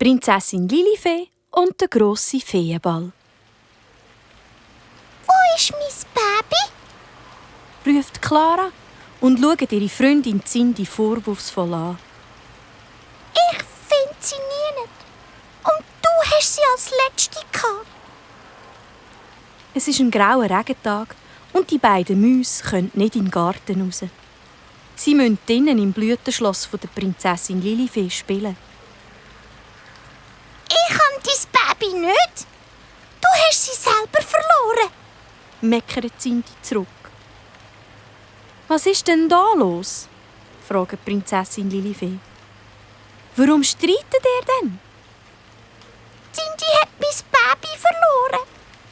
Prinzessin Lilifee und der grosse Feenball. «Wo ist mein Baby?» ruft Clara und schaut ihre Freundin Cindy vorwurfsvoll an. «Ich finde sie nie nicht. Und du hast sie als Letzte gehabt.» Es ist ein grauer Regentag und die beiden Mäuse können nicht in den Garten raus. Sie müssen drinnen im Blütenschloss von der Prinzessin Lilifee spielen. «Ich habe dein Baby nicht. Du hast sie selber verloren.» meckert Cindy zurück. «Was ist denn da los?» fragt Prinzessin Lilifee. «Warum streitet ihr denn?» «Cindy hat mein Baby verloren.»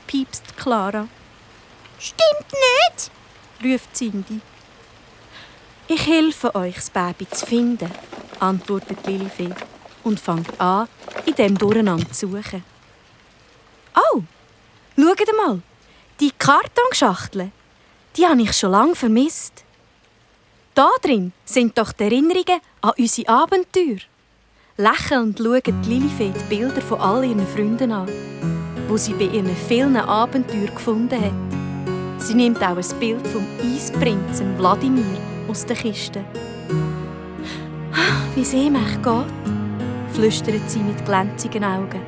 piepst Clara. «Stimmt nicht!» ruft Cindy. «Ich helfe euch, das Baby zu finden», antwortet Lilifee und fängt an, in dem Durcheinander zu suchen. «Oh, schaut mal, die Kartonschachteln, die habe ich schon lange vermisst. Da drin sind doch die Erinnerungen an unsere Abenteuer.» Lächelnd schaut Lilifee die Bilder von all ihren Freunden an, die sie bei ihren vielen Abenteuern gefunden hat. Sie nimmt auch ein Bild vom Eisprinzen Wladimir aus der Kiste. «Wie es ihm echt geht», flüstert sie mit glänzigen Augen.